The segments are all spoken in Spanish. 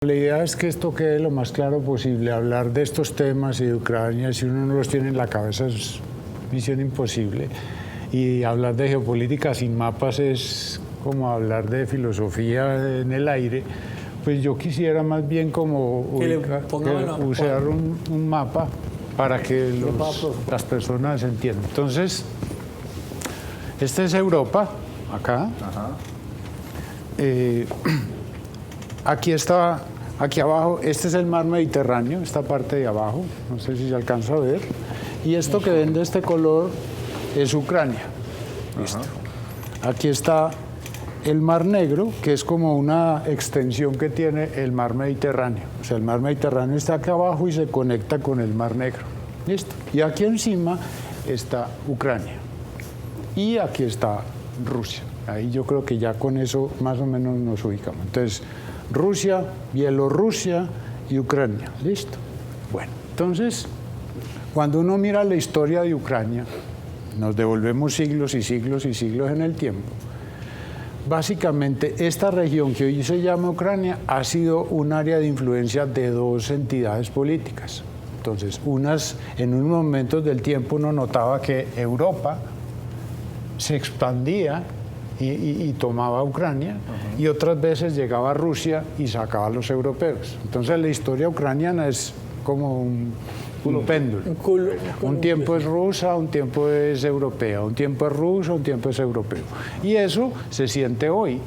La idea es que esto quede lo más claro posible. Hablar de estos temas y de Ucrania, si uno no los tiene en la cabeza, es misión imposible. Y hablar de geopolítica sin mapas es como hablar de filosofía en el aire. Pues yo quisiera más bien como usar un mapa para que las personas entiendan. Entonces, esta es Europa, acá. Aquí abajo, este es el mar Mediterráneo, esta parte de abajo, no sé si se alcanza a ver. Y esto que ven de este color es Ucrania. Listo. Aquí está el Mar Negro, que es como una extensión que tiene el mar Mediterráneo. O sea, el mar Mediterráneo está acá abajo y se conecta con el Mar Negro. Listo. Y aquí encima está Ucrania. Y aquí está Rusia. Ahí yo creo que ya con eso más o menos nos ubicamos. Entonces, Rusia, Bielorrusia y Ucrania. ¿Listo? Bueno, entonces, cuando uno mira la historia de Ucrania, nos devolvemos siglos y siglos y siglos en el tiempo. Básicamente, esta región que hoy se llama Ucrania ha sido un área de influencia de dos entidades políticas. Entonces, en unos momentos del tiempo uno notaba que Europa se expandía y tomaba Ucrania, y otras veces llegaba Rusia y sacaba a los europeos. Entonces la historia ucraniana es como un péndulo. Un tiempo es rusa, un tiempo es europea, un tiempo es ruso, un tiempo es europeo. Y eso se siente hoy.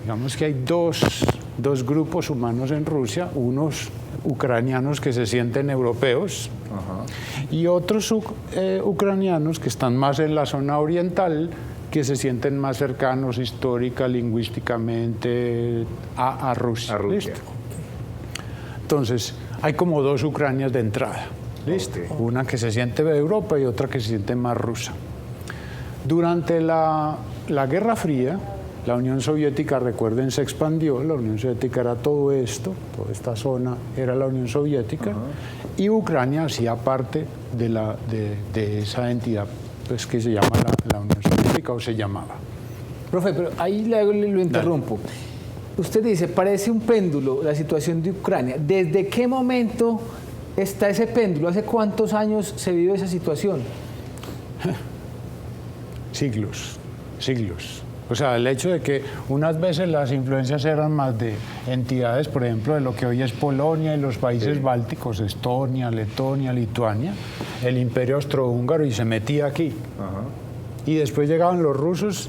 Digamos que hay dos grupos humanos en Rusia, unos ucranianos que se sienten europeos y otros ucranianos que están más en la zona oriental, que se sienten más cercanos histórica, lingüísticamente a Rusia. ¿Listo? Entonces, hay como dos Ucranias de entrada. ¿Listo? Una que se siente de Europa y otra que se siente más rusa. Durante la Guerra Fría, la Unión Soviética, recuerden, se expandió. La Unión Soviética era todo esto, toda esta zona era la Unión Soviética, y Ucrania hacía parte de esa entidad, pues, que se llama la Unión Soviética, o se llamaba. Profe, pero ahí lo interrumpo. Dale. Usted dice, parece un péndulo la situación de Ucrania. ¿Desde qué momento está ese péndulo? ¿Hace cuántos años se vive esa situación? Siglos. O sea, el hecho de que unas veces las influencias eran más de entidades, por ejemplo, de lo que hoy es Polonia y los países bálticos, Estonia, Letonia, Lituania, el imperio austrohúngaro, y se metía aquí. Y después llegaban los rusos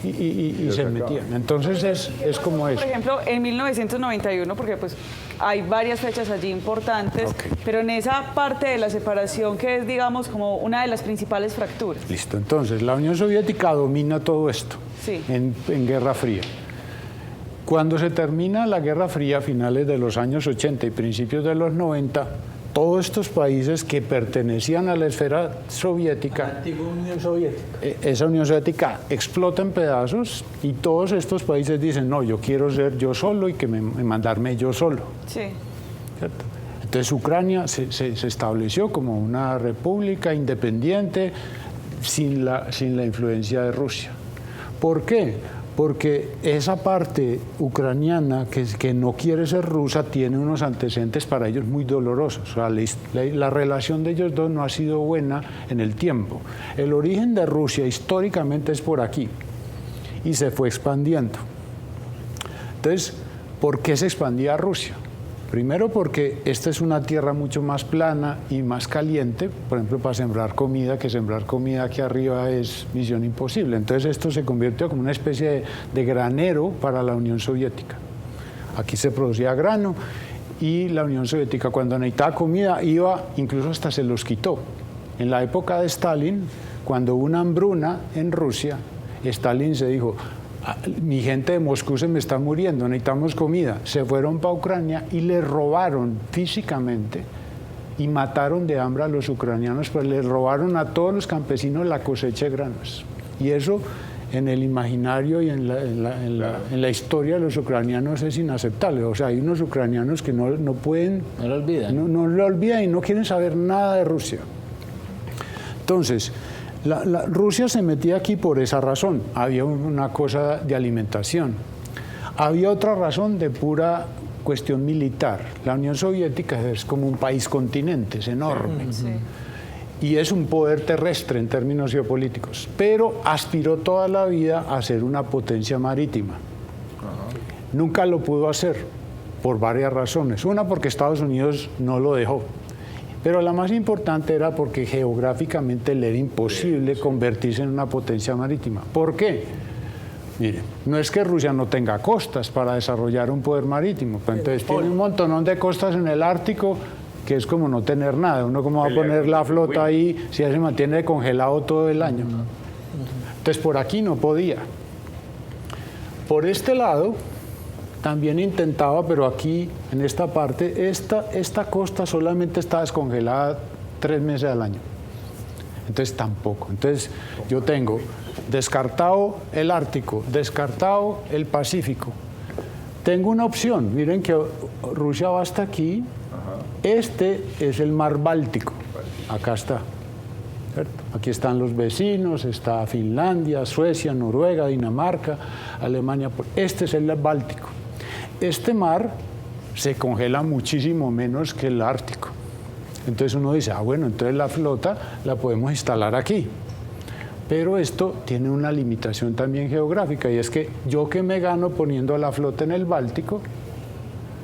y se metían. Entonces es como eso. Por ejemplo, en 1991, porque pues hay varias fechas allí importantes, pero en esa parte de la separación que es, digamos, como una de las principales fracturas. Listo, entonces la Unión Soviética domina todo esto en Guerra Fría. Cuando se termina la Guerra Fría, a finales de los años 80 y principios de los 90, todos estos países que pertenecían a la esfera soviética, la antigua Unión Soviética, esa Unión Soviética explota en pedazos, y todos estos países dicen, no, yo quiero ser yo solo y mandarme yo solo. Sí. ¿Cierto? Entonces Ucrania se estableció como una república independiente sin la influencia de Rusia. ¿Por qué? Porque esa parte ucraniana que no quiere ser rusa tiene unos antecedentes para ellos muy dolorosos. O sea, la relación de ellos dos no ha sido buena en el tiempo. El origen de Rusia históricamente es por aquí y se fue expandiendo. Entonces, ¿por qué se expandía Rusia? Primero porque esta es una tierra mucho más plana y más caliente, por ejemplo, para sembrar comida, que sembrar comida aquí arriba es misión imposible. Entonces esto se convirtió como una especie de granero para la Unión Soviética. Aquí se producía grano y la Unión Soviética, cuando necesitaba comida, incluso hasta se los quitó. En la época de Stalin, cuando hubo una hambruna en Rusia, Stalin se dijo, mi gente de Moscú se me está muriendo, necesitamos comida. Se fueron para Ucrania y le robaron físicamente y mataron de hambre a los ucranianos, pues les robaron a todos los campesinos la cosecha de granos. Y eso en el imaginario y en la historia de los ucranianos es inaceptable. O sea, hay unos ucranianos que no pueden... No lo olvidan. No lo olvidan y no quieren saber nada de Rusia. Entonces, Rusia se metía aquí por esa razón. Había una cosa de alimentación. Había otra razón de pura cuestión militar. La Unión Soviética es como un país continente, es enorme. Sí. Y es un poder terrestre en términos geopolíticos, pero aspiró toda la vida a ser una potencia marítima. Nunca lo pudo hacer por varias razones. Una, porque Estados Unidos no lo dejó. Pero la más importante era porque geográficamente le era imposible convertirse en una potencia marítima. ¿Por qué? Mire, no es que Rusia no tenga costas para desarrollar un poder marítimo, pues entonces tiene un montonón de costas en el Ártico, que es como no tener nada. Uno cómo va a poner la flota ahí si ya se mantiene congelado todo el año. Entonces por aquí no podía. Por este lado también intentaba, pero aquí en esta parte, esta costa solamente está descongelada 3 meses al año. Entonces tampoco. Entonces yo tengo descartado el Ártico, descartado el Pacífico. Tengo una opción. Miren que Rusia va hasta aquí. Este es el mar Báltico. Acá está. ¿Cierto? Aquí están los vecinos, está Finlandia, Suecia, Noruega, Dinamarca, Alemania. Este es el Báltico. Este mar se congela muchísimo menos que el Ártico. Entonces uno dice, bueno, entonces la flota la podemos instalar aquí. Pero esto tiene una limitación también geográfica, y es que yo que me gano poniendo la flota en el Báltico,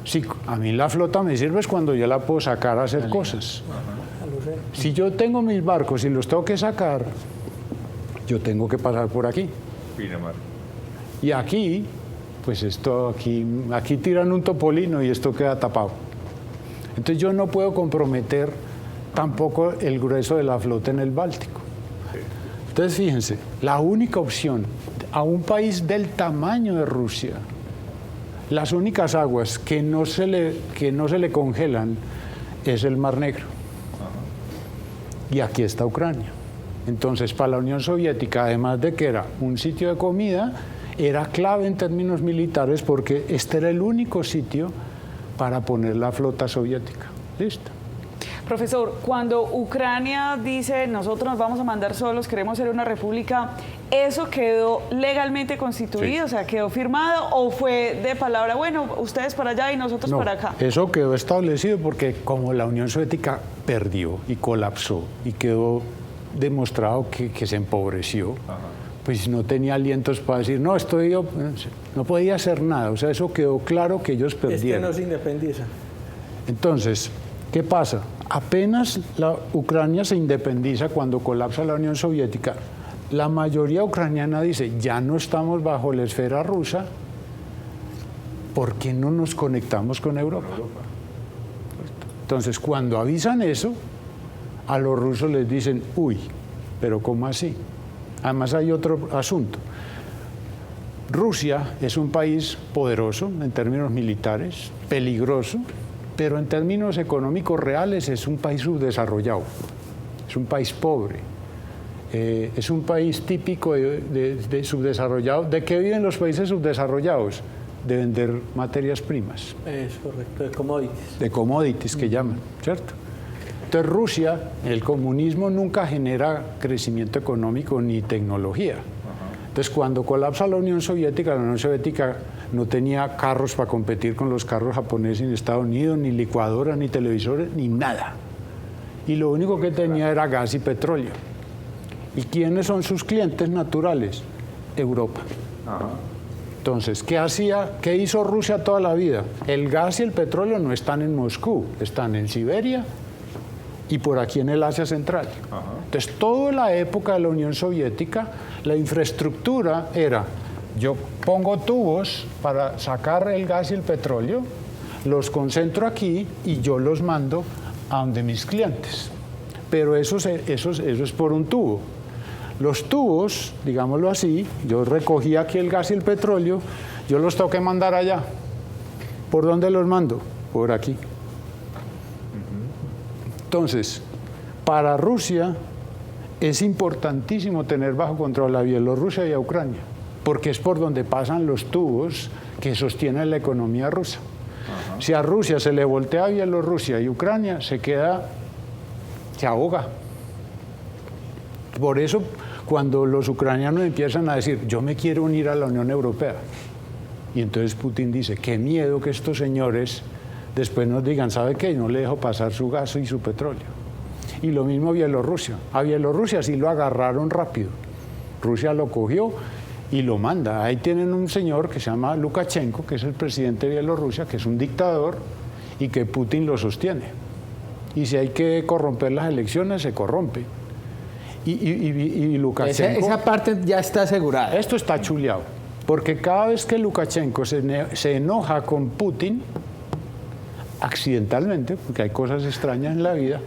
sí, a mí la flota me sirve es cuando yo la puedo sacar a hacer cosas. Si yo tengo mis barcos y los tengo que sacar, yo tengo que pasar por aquí. Y aquí, pues esto, aquí tiran un topolino y esto queda tapado. Entonces yo no puedo comprometer tampoco el grueso de la flota en el Báltico. Entonces fíjense, la única opción a un país del tamaño de Rusia, las únicas aguas que no se le congelan es el Mar Negro. Y aquí está Ucrania. Entonces, para la Unión Soviética, además de que era un sitio de comida, era clave en términos militares porque este era el único sitio para poner la flota soviética. Listo. Profesor, cuando Ucrania dice nosotros nos vamos a mandar solos, queremos ser una república, ¿eso quedó legalmente constituido? Sí. O sea, ¿quedó firmado o fue de palabra, bueno, ustedes para allá y nosotros para acá? Eso quedó establecido porque como la Unión Soviética perdió y colapsó y quedó demostrado que se empobreció, pues no tenía alientos para decir, no, no podía hacer nada. O sea, eso quedó claro que ellos perdieron. No se independiza. Entonces, ¿qué pasa? Apenas la Ucrania se independiza cuando colapsa la Unión Soviética, la mayoría ucraniana dice, ya no estamos bajo la esfera rusa, ¿por qué no nos conectamos con Europa? Entonces, cuando avisan eso, a los rusos les dicen, uy, pero ¿cómo así? Además hay otro asunto. Rusia es un país poderoso en términos militares, peligroso, pero en términos económicos reales es un país subdesarrollado, es un país pobre, es un país típico de subdesarrollado. ¿De qué viven los países subdesarrollados? De vender materias primas. Es correcto, de commodities. De commodities que llaman, ¿cierto? Entonces Rusia, el comunismo nunca genera crecimiento económico ni tecnología. Entonces cuando colapsa la Unión Soviética no tenía carros para competir con los carros japoneses en Estados Unidos, ni licuadoras, ni televisores, ni nada. Y lo único que tenía era gas y petróleo. ¿Y quiénes son sus clientes naturales? Europa. Entonces, ¿qué hizo Rusia toda la vida? El gas y el petróleo no están en Moscú, están en Siberia y por aquí en el Asia Central. Entonces, toda la época de la Unión Soviética, la infraestructura era, yo pongo tubos para sacar el gas y el petróleo, los concentro aquí y yo los mando a donde mis clientes. Pero eso es por un tubo. Los tubos, digámoslo así, yo recogí aquí el gas y el petróleo, yo los tengo que mandar allá. ¿Por dónde los mando? Por aquí. Entonces, para Rusia es importantísimo tener bajo control a Bielorrusia y a Ucrania, porque es por donde pasan los tubos que sostienen la economía rusa. Si a Rusia se le voltea a Bielorrusia y Ucrania, se ahoga. Por eso, cuando los ucranianos empiezan a decir, yo me quiero unir a la Unión Europea, Y entonces Putin dice, qué miedo que estos señores después nos digan, ¿sabe qué? No le dejo pasar su gas y su petróleo. Y lo mismo Bielorrusia. A Bielorrusia sí lo agarraron rápido. Rusia lo cogió y lo manda. Ahí tienen un señor que se llama Lukashenko, que es el presidente de Bielorrusia, que es un dictador y que Putin lo sostiene. Y si hay que corromper las elecciones, se corrompe. Y Lukashenko... Esa parte ya está asegurada. Esto está chuleado, porque cada vez que Lukashenko se enoja con Putin, accidentalmente, porque hay cosas extrañas en la vida,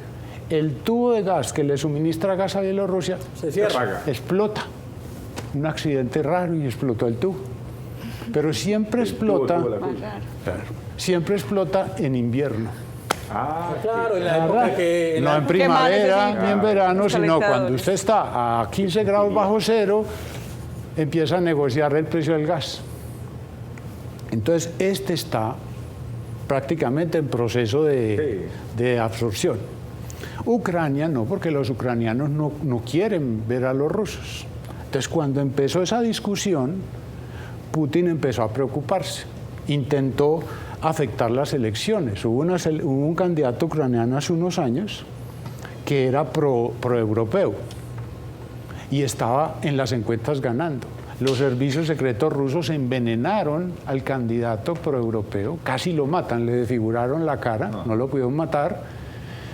el tubo de gas que le suministra gas a Bielorrusia se cierra, explota. Un accidente raro y explotó el tubo. Pero siempre explota, siempre explota en invierno. Ah, claro, en la época que... No en primavera ni en verano, sino cuando usted está a 15 grados bajo cero, empieza a negociar el precio del gas. Entonces, este está prácticamente en proceso de absorción. Ucrania no, porque los ucranianos no quieren ver a los rusos. Entonces, cuando empezó esa discusión, Putin empezó a preocuparse. Intentó afectar las elecciones. Hubo un candidato ucraniano hace unos años que era pro-europeo y estaba en las encuestas ganando. Los servicios secretos rusos envenenaron al candidato pro-europeo, casi lo matan, le desfiguraron la cara, no lo pudieron matar.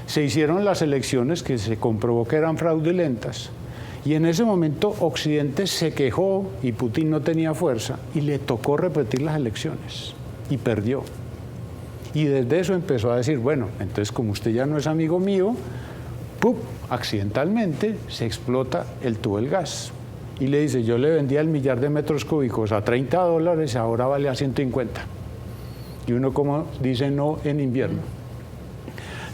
Se hicieron las elecciones que se comprobó que eran fraudulentas. Y en ese momento Occidente se quejó y Putin no tenía fuerza y le tocó repetir las elecciones y perdió. Y desde eso empezó a decir, bueno, entonces como usted ya no es amigo mío, ¡pum!, accidentalmente se explota el tubo del gas. Y le dice, yo le vendía el millar de metros cúbicos a $30, ahora vale a 150. Y uno como dice no en invierno.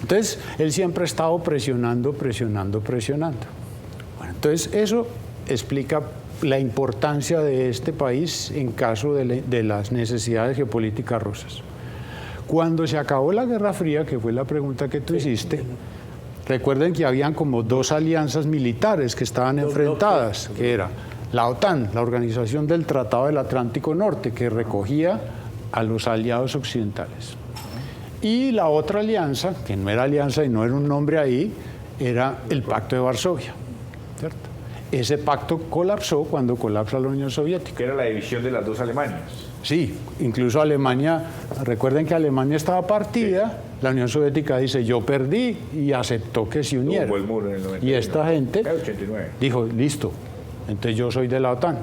Entonces, él siempre ha estado presionando. Bueno, entonces, eso explica la importancia de este país en caso de las necesidades geopolíticas rusas. Cuando se acabó la Guerra Fría, que fue la pregunta que tú hiciste, recuerden que habían como dos alianzas militares que estaban enfrentadas, que era la OTAN, la Organización del Tratado del Atlántico Norte, que recogía a los aliados occidentales. Y la otra alianza, que no era alianza y no era un nombre ahí, era el Pacto de Varsovia, ¿cierto? Ese pacto colapsó cuando colapsa la Unión Soviética. Que era la división de las dos Alemanias. Sí, incluso Alemania, recuerden que Alemania estaba partida, sí. La Unión Soviética dice, yo perdí, y aceptó que se uniera. Hubo el muro en el 91. Y esta gente 89. dijo, listo, entonces yo soy de la OTAN.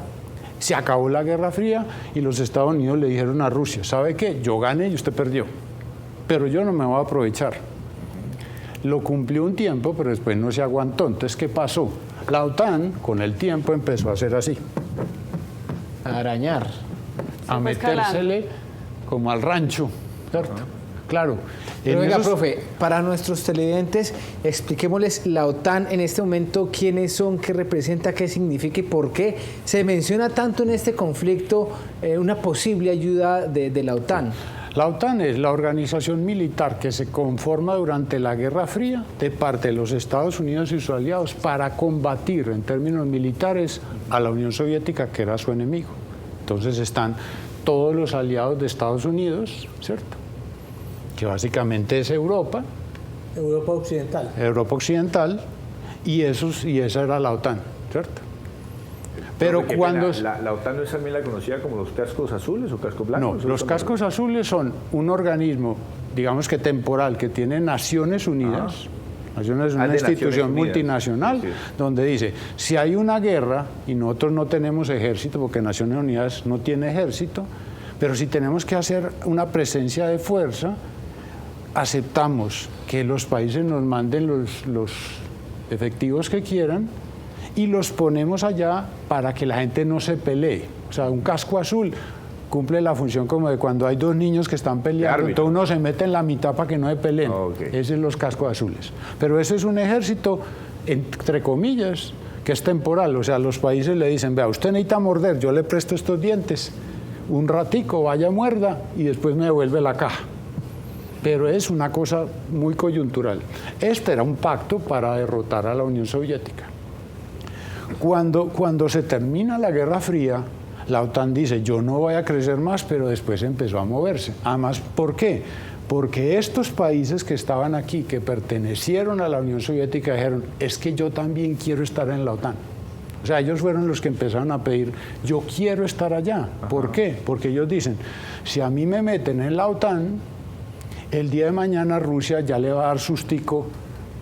Se acabó la Guerra Fría y los Estados Unidos le dijeron a Rusia, ¿sabe qué? Yo gané y usted perdió, pero yo no me voy a aprovechar. Lo cumplió un tiempo, pero después no se aguantó. Entonces, ¿qué pasó? La OTAN, con el tiempo, empezó a hacer así. A arañar. A metérsele como al rancho, ¿cierto? Claro. Pero venga, profe, para nuestros televidentes, expliquémosles la OTAN en este momento, quiénes son, qué representa, qué significa y por qué se menciona tanto en este conflicto una posible ayuda de la OTAN. La OTAN es la organización militar que se conforma durante la Guerra Fría de parte de los Estados Unidos y sus aliados para combatir en términos militares a la Unión Soviética, que era su enemigo. Entonces están todos los aliados de Estados Unidos, ¿cierto? Que básicamente es Europa. Europa Occidental. Europa Occidental, y esa era la OTAN, ¿cierto? Pero cuando... ¿La OTAN no es también la conocida como los cascos azules o cascos blancos? No, los cascos azules son un organismo, digamos que temporal, que tiene Naciones Unidas. Naciones es una institución multinacional, donde dice, si hay una guerra y nosotros no tenemos ejército, porque Naciones Unidas no tiene ejército, pero si tenemos que hacer una presencia de fuerza, aceptamos que los países nos manden los efectivos que quieran y los ponemos allá para que la gente no se pelee. O sea, un casco azul cumple la función como de cuando hay dos niños que están peleando, entonces uno se mete en la mitad para que no se peleen. Esos son los cascos azules. Pero ese es un ejército, entre comillas, que es temporal. O sea, los países le dicen, vea, usted necesita morder, yo le presto estos dientes, un ratico, vaya, muerda, y después me devuelve la caja. Pero es una cosa muy coyuntural. Este era un pacto para derrotar a la Unión Soviética. Cuando se termina la Guerra Fría, la OTAN dice, yo no voy a crecer más, pero después empezó a moverse. Además, ¿por qué? Porque estos países que estaban aquí, que pertenecieron a la Unión Soviética, dijeron, es que yo también quiero estar en la OTAN. O sea, ellos fueron los que empezaron a pedir, yo quiero estar allá. ¿Por qué? Porque ellos dicen, si a mí me meten en la OTAN, el día de mañana Rusia ya le va a dar sustico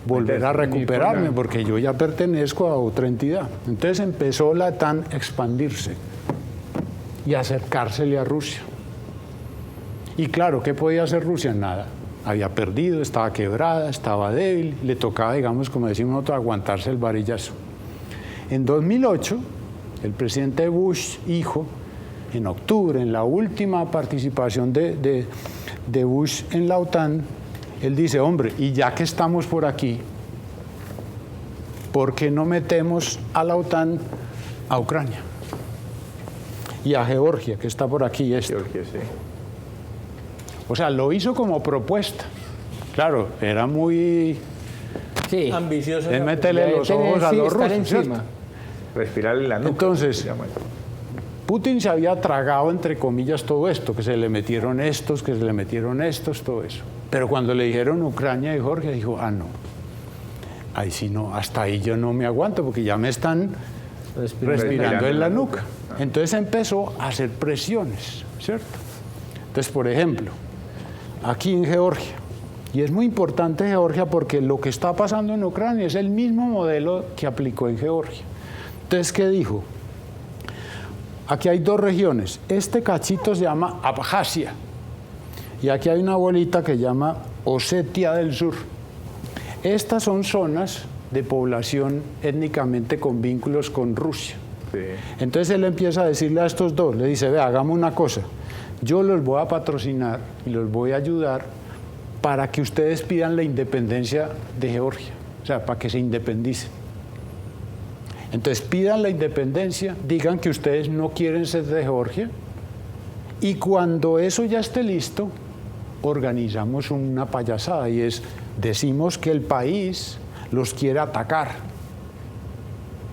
volver a recuperarme, porque yo ya pertenezco a otra entidad. Entonces empezó la OTAN a expandirse y acercársele a Rusia. Y claro, ¿qué podía hacer Rusia? Nada. Había perdido, estaba quebrada, estaba débil, le tocaba, digamos, como decimos nosotros, aguantarse el varillazo. En 2008, el presidente Bush, hijo, en octubre, en la última participación de Bush en la OTAN, él dice, hombre, y ya que estamos por aquí, ¿por qué no metemos a la OTAN a Ucrania? Y a Georgia, que está por aquí. Georgia, sí. O sea, lo hizo como propuesta. Claro, era muy... Sí. Ambicioso. Es meterle los ojos a los rusos, ¿cierto? Respirar en la nuca. Entonces, Putin se había tragado, entre comillas, todo esto, que se le metieron estos, que se le metieron estos, todo eso. Pero cuando le dijeron Ucrania y Georgia, dijo, ah, no, ahí sí no, hasta ahí yo no me aguanto, porque ya me están respirando en la nuca. Entonces empezó a hacer presiones, ¿cierto? Entonces, por ejemplo, aquí en Georgia, y es muy importante Georgia porque lo que está pasando en Ucrania es el mismo modelo que aplicó en Georgia. Entonces, ¿qué dijo? Aquí hay dos regiones. Este cachito se llama Abjasia. Y aquí hay una bolita que se llama Osetia del Sur. Estas son zonas de población étnicamente con vínculos con Rusia. Sí. Entonces él empieza a decirle a estos dos, le dice, vea, hagamos una cosa. Yo los voy a patrocinar y los voy a ayudar para que ustedes pidan la independencia de Georgia. O sea, para que se independicen. Entonces pidan la independencia, digan que ustedes no quieren ser de Georgia y cuando eso ya esté listo, organizamos una payasada y es, decimos que el país los quiere atacar.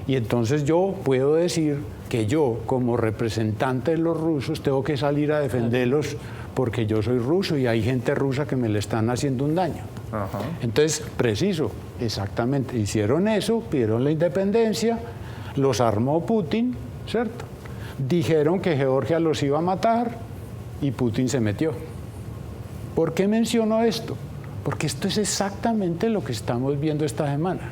Y entonces yo puedo decir que yo, como representante de los rusos, tengo que salir a defenderlos porque yo soy ruso y hay gente rusa que me le están haciendo un daño. Ajá. Entonces, preciso, exactamente, hicieron eso, pidieron la independencia, los armó Putin, ¿cierto? Dijeron que Georgia los iba a matar y Putin se metió. ¿Por qué menciono esto? Porque esto es exactamente lo que estamos viendo esta semana.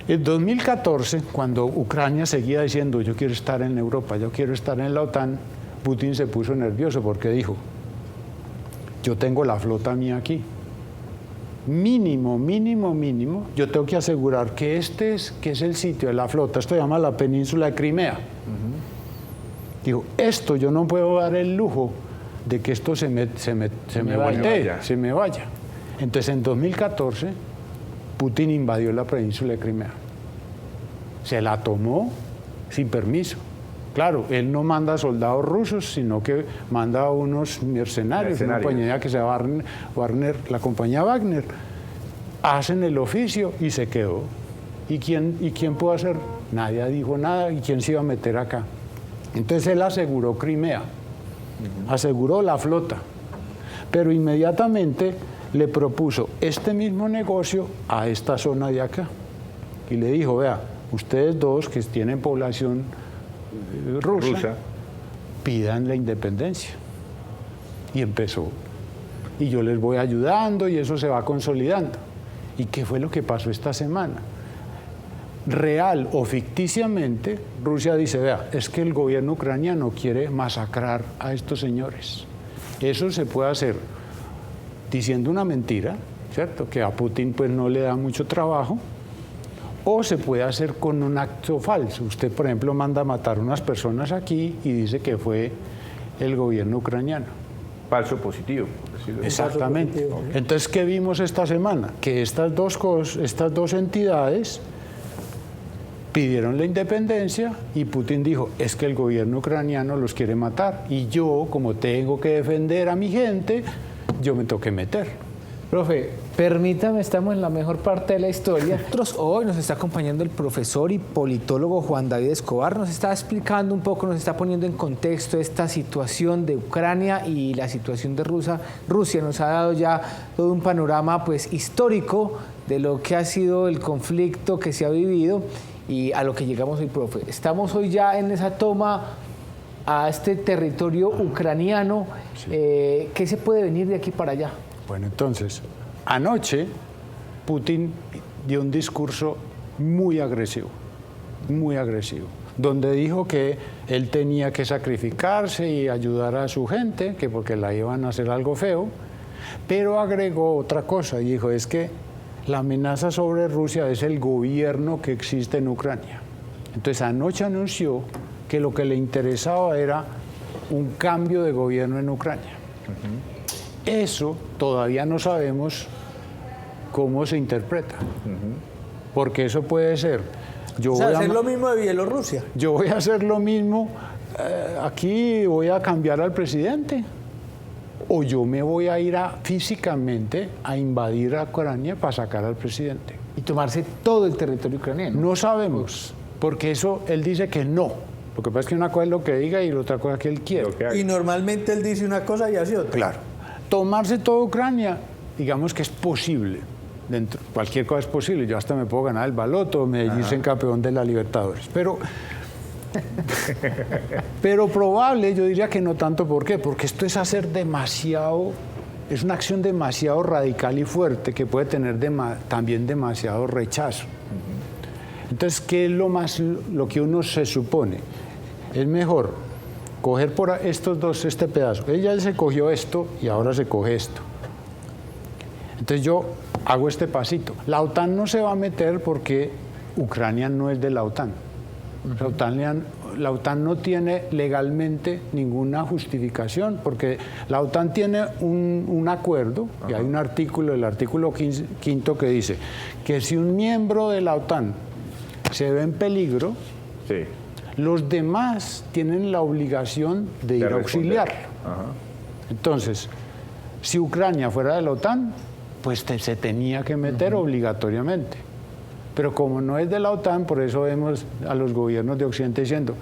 En 2014, cuando Ucrania seguía diciendo yo quiero estar en Europa, yo quiero estar en la OTAN, Putin se puso nervioso porque dijo, yo tengo la flota mía aquí. Mínimo, yo tengo que asegurar que este es el sitio de la flota, esto se llama la península de Crimea. Digo, esto yo no puedo dar el lujo de que esto se me voltee, se me vaya. Entonces en 2014 Putin invadió la península de Crimea. Se la tomó sin permiso. Claro, él no manda soldados rusos, sino que manda a unos mercenarios, una compañía que se llama Wagner, la compañía Wagner. Hacen el oficio y se quedó. ¿Y quién puede hacer? Nadie dijo nada. ¿Y quién se iba a meter acá? Entonces él aseguró Crimea, aseguró la flota, pero inmediatamente le propuso este mismo negocio a esta zona de acá. Y le dijo, vea, ustedes dos que tienen población rusa, pidan la independencia. Y empezó. Y yo les voy ayudando y eso se va consolidando. ¿Y qué fue lo que pasó esta semana? Real o ficticiamente, Rusia dice, vea, es que el gobierno ucraniano quiere masacrar a estos señores. Eso se puede hacer diciendo una mentira, ¿cierto? Que a Putin pues no le da mucho trabajo, o se puede hacer con un acto falso. Usted, por ejemplo, manda a matar unas personas aquí y dice que fue el gobierno ucraniano. Falso positivo, por decirlo así. Exactamente. Entonces, ¿qué vimos esta semana? Que estas dos entidades pidieron la independencia y Putin dijo, es que el gobierno ucraniano los quiere matar y yo, como tengo que defender a mi gente, yo me tengo que meter. Profe, permítame, estamos en la mejor parte de la historia. Nosotros hoy nos está acompañando el profesor y politólogo Juan David Escobar, nos está explicando un poco, nos está poniendo en contexto esta situación de Ucrania y la situación de Rusia. Nos ha dado ya todo un panorama pues histórico de lo que ha sido el conflicto que se ha vivido y a lo que llegamos hoy, profe. Estamos hoy ya en esa toma a este territorio ucraniano. Sí. ¿Qué se puede venir de aquí para allá? Bueno, entonces, anoche Putin dio un discurso muy agresivo, donde dijo que él tenía que sacrificarse y ayudar a su gente, que porque la iban a hacer algo feo, pero agregó otra cosa y dijo, es que la amenaza sobre Rusia es el gobierno que existe en Ucrania. Entonces, anoche anunció que lo que le interesaba era un cambio de gobierno en Ucrania. Eso todavía no sabemos cómo se interpreta, porque eso puede ser. Hacer lo mismo de Bielorrusia. Yo voy a hacer lo mismo, aquí voy a cambiar al presidente, o yo me voy a ir físicamente a invadir a Ucrania para sacar al presidente. Y tomarse todo el territorio ucraniano. No sabemos, porque eso él dice que no. Lo que pasa es que una cosa es lo que diga y la otra cosa es que él quiere. Y normalmente él dice una cosa y hace otra. Claro. Tomarse toda Ucrania, digamos que es posible. Cualquier cosa es posible. Yo hasta me puedo ganar el baloto, me dicen campeón de la Libertadores. Pero probable, yo diría que no tanto. ¿Por qué? Porque esto es hacer demasiado, es una acción demasiado radical y fuerte que puede tener también demasiado rechazo. Entonces, ¿qué es lo que uno se supone? Es mejor coger por estos dos este pedazo. Ella se cogió esto y ahora se coge esto. Entonces yo hago este pasito. La OTAN no se va a meter porque Ucrania no es de la OTAN. La OTAN no tiene legalmente ninguna justificación porque la OTAN tiene un acuerdo y hay un artículo, el artículo 5 que dice que si un miembro de la OTAN se ve en peligro, Sí. los demás tienen la obligación de ir a auxiliarlo. Entonces, si Ucrania fuera de la OTAN, pues se tenía que meter obligatoriamente. Pero como no es de la OTAN, por eso vemos a los gobiernos de Occidente diciendo,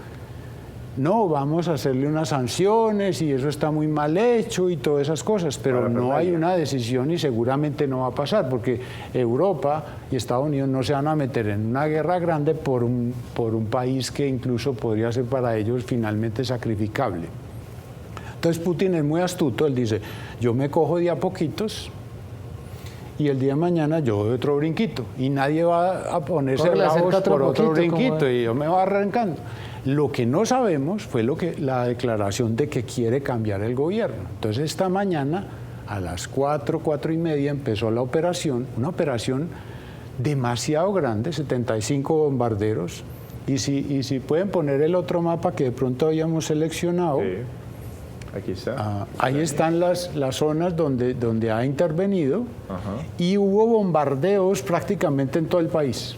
no, vamos a hacerle unas sanciones y eso está muy mal hecho y todas esas cosas, pero no hay una decisión y seguramente no va a pasar, porque Europa y Estados Unidos no se van a meter en una guerra grande por un país que incluso podría ser para ellos finalmente sacrificable. Entonces Putin es muy astuto, él dice, yo me cojo de a poquitos y el día de mañana yo doy otro brinquito y nadie va a ponerse bravos por otro brinquito y yo me voy arrancando. Lo que no sabemos fue la declaración de que quiere cambiar el gobierno. Entonces esta mañana a las 4:30 empezó la operación, una operación demasiado grande, 75 bombarderos. Y si pueden poner el otro mapa que de pronto habíamos seleccionado, Sí. Aquí está. ahí están las zonas donde ha intervenido y hubo bombardeos prácticamente en todo el país.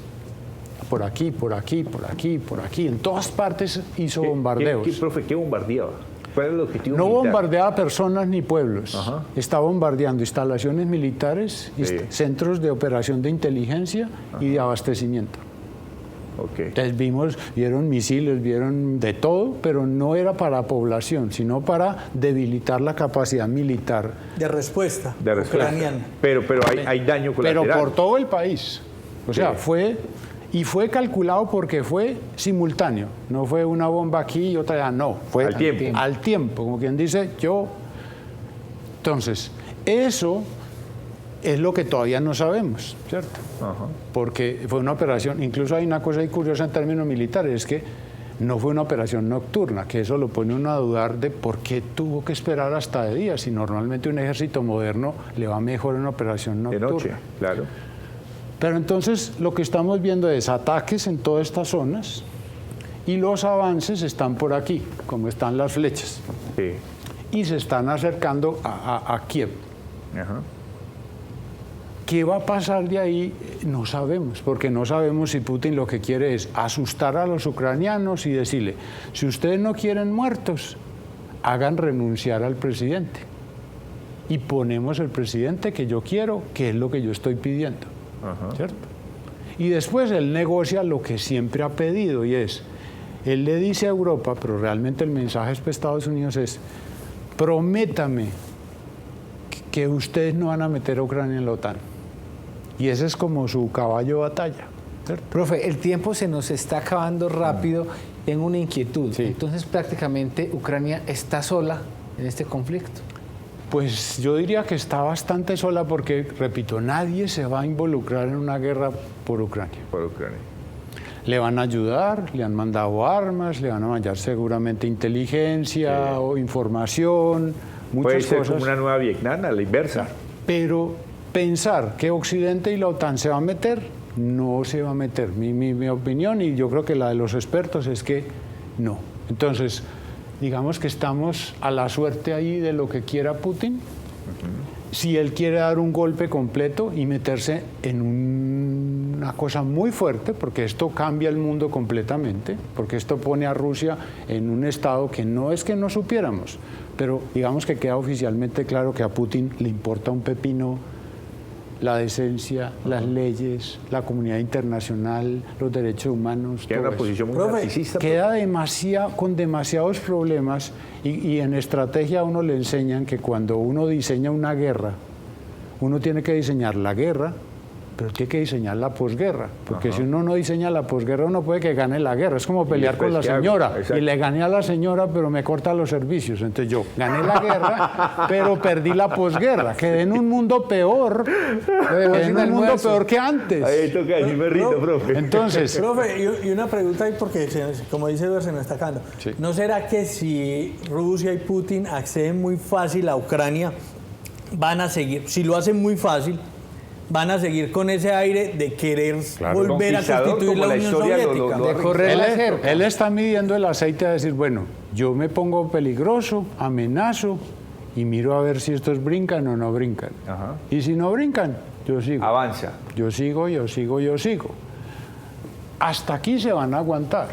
Por aquí, por aquí, por aquí, por aquí. En todas partes hizo bombardeos. Profe, ¿qué bombardeaba? ¿Cuál era el objetivo No militar? bombardeaba personas ni pueblos. Está bombardeando instalaciones militares, centros de operación de inteligencia y de abastecimiento. Okay. Entonces vieron misiles, vieron de todo, pero no era para población, sino para debilitar la capacidad militar. De respuesta. Ucraniana. Pero hay daño colateral. Pero por todo el país. O sea, fue calculado porque fue simultáneo. No fue una bomba aquí y otra allá, no. Fue Al tiempo. Al tiempo, como quien dice, yo. Entonces, eso es lo que todavía no sabemos, ¿cierto? Porque fue una operación, incluso hay una cosa ahí curiosa en términos militares, es que no fue una operación nocturna, que eso lo pone uno a dudar de por qué tuvo que esperar hasta de día, si normalmente un ejército moderno le va mejor en una operación nocturna. De noche, claro. Pero entonces lo que estamos viendo es ataques en todas estas zonas y los avances están por aquí, como están las flechas, Sí. y se están acercando a Kiev. ¿Qué va a pasar de ahí? No sabemos, porque no sabemos si Putin lo que quiere es asustar a los ucranianos y decirle, si ustedes no quieren muertos, hagan renunciar al presidente. y ponemos el presidente que yo quiero, que es lo que yo estoy pidiendo, ¿cierto? Y después él negocia lo que siempre ha pedido y es, él le dice a Europa, pero realmente el mensaje es para Estados Unidos es, prométame que ustedes no van a meter a Ucrania en la OTAN. Y ese es como su caballo de batalla, ¿cierto? Profe, el tiempo se nos está acabando rápido. Tengo una inquietud. Sí. Entonces, prácticamente, Ucrania está sola en este conflicto. Pues yo diría que está bastante sola porque, repito, nadie se va a involucrar en una guerra por Ucrania. Por Ucrania. Le van a ayudar, le han mandado armas, le van a mandar seguramente inteligencia o información, Puede muchas ser cosas. como una nueva Vietnam, a la inversa. Pero pensar que Occidente y la OTAN se van a meter, no se va a meter. Mi opinión, y yo creo que la de los expertos, es que no. Entonces, digamos que estamos a la suerte ahí de lo que quiera Putin. Si él quiere dar un golpe completo y meterse en una cosa muy fuerte, porque esto cambia el mundo completamente, porque esto pone a Rusia en un estado que no es que no supiéramos, pero digamos que queda oficialmente claro que a Putin le importa un pepino la decencia, las leyes, la comunidad internacional, los derechos humanos. Queda todo una eso. posición muy Profe, narcisista. Queda con demasiados problemas y en estrategia a uno le enseñan que cuando uno diseña una guerra, uno tiene que diseñar la guerra, pero tiene que diseñar la posguerra, porque si uno no diseña la posguerra, uno puede que gane la guerra. Es como pelear con la después, ¿qué hago? señora, Exacto. y le gané a la señora, pero me corta los servicios. Entonces yo gané la guerra, pero perdí la posguerra. Quedé en un mundo peor, quedé en un mundo peor que antes. Ahí toca decir berrito, profe. Entonces, Profe, y una pregunta ahí, porque como dice Eduardo, se nos está acabando. Sí. ¿No será que si Rusia y Putin acceden muy fácil a Ucrania, van a seguir, si lo hacen muy fácil, van a seguir con ese aire de querer volver a Conquistador, constituir como la la Unión historia Soviética? De correr la él cerca. está midiendo el aceite a decir, bueno, yo me pongo peligroso, amenazo y miro a ver si estos brincan o no brincan. Ajá. Y si no brincan, yo sigo. Avanza. Yo sigo. Hasta aquí se van a aguantar.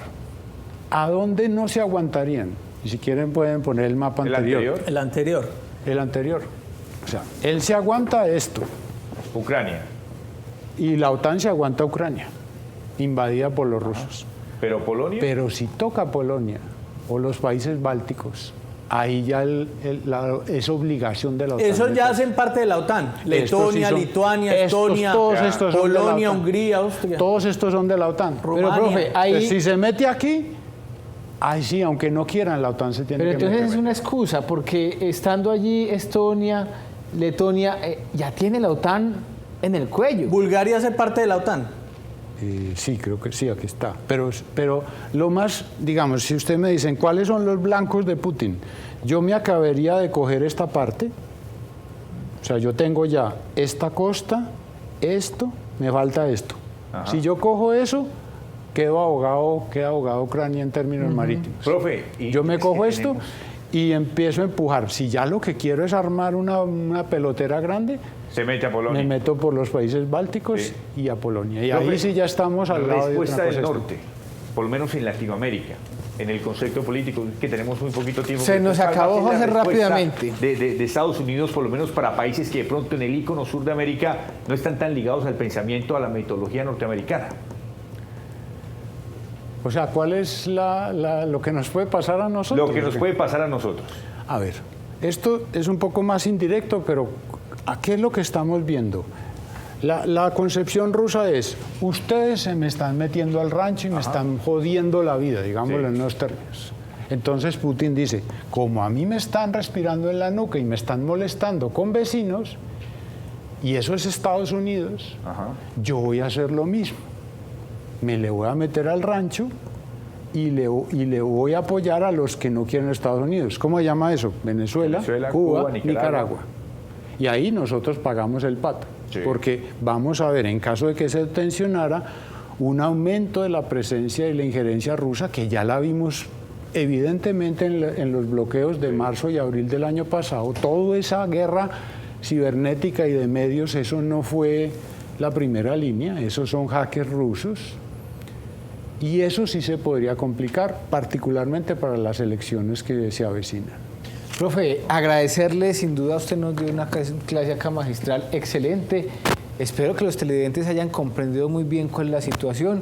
¿A dónde no se aguantarían? Y si quieren pueden poner el mapa ¿El anterior. anterior? El anterior. El anterior. O sea, él se aguanta esto Ucrania. y la OTAN se aguanta Ucrania, invadida por los rusos. Pero Polonia. Pero si toca Polonia o los países bálticos, ahí ya es obligación de la OTAN. Esos ya hacen parte de la OTAN. Letonia, sí son- Lituania, estos, Estonia, todos estos son de la Polonia, OTAN. Hungría, Austria. Todos estos son de la OTAN. Rumania. Pero, profe, ahí... Pues, si se mete aquí, ahí sí, aunque no quieran, la OTAN se tiene Pero que entonces meter. es una excusa, porque estando allí Estonia, Letonia, ya tiene la OTAN en el cuello. Bulgaria hace parte de la OTAN. Sí, creo que sí, aquí está. Pero lo más, digamos, si usted me dicen, ¿cuáles son los blancos de Putin? Yo me acabaría de coger esta parte. O sea, yo tengo ya esta costa, esto, me falta esto. Si yo cojo eso, queda ahogado Ucrania en términos marítimos. Profe, y Yo me es que cojo esto tenemos- y empiezo a empujar. Si ya lo que quiero es armar una pelotera grande, Se mete a Polonia. me meto por los países bálticos Sí. y a Polonia. Y Profe, ahí sí ya estamos al lado de respuesta otra del cosa. norte, por lo menos en Latinoamérica, en el concepto político, que tenemos muy poquito tiempo. Se pero nos ¿cuál va a acabó, ser la José, respuesta rápidamente. De Estados Unidos, por lo menos para países que de pronto en el ícono sur de América no están tan ligados al pensamiento, a la metodología norteamericana? O sea, ¿cuál es lo que nos puede pasar a nosotros? Lo que nos puede pasar a nosotros. A ver, esto es un poco más indirecto, pero ¿a qué es lo que estamos viendo? La concepción rusa es, ustedes se me están metiendo al rancho y me están jodiendo la vida, digámoslo en unos términos. Entonces Putin dice, como a mí me están respirando en la nuca y me están molestando con vecinos, y eso es Estados Unidos, yo voy a hacer lo mismo. Me le voy a meter al rancho y le voy a apoyar a los que no quieren Estados Unidos. ¿Cómo se llama eso? Venezuela, Cuba, Nicaragua. Y ahí nosotros pagamos el pato. Sí. Porque vamos a ver, en caso de que se tensionara, un aumento de la presencia y la injerencia rusa, que ya la vimos evidentemente en los bloqueos de marzo y abril del año pasado. Toda esa guerra cibernética y de medios, eso no fue la primera línea, esos son hackers rusos. Y eso sí se podría complicar, particularmente para las elecciones que se avecinan. Profe, agradecerle, sin duda usted nos dio una clase acá magistral excelente. Espero que los televidentes hayan comprendido muy bien cuál es la situación.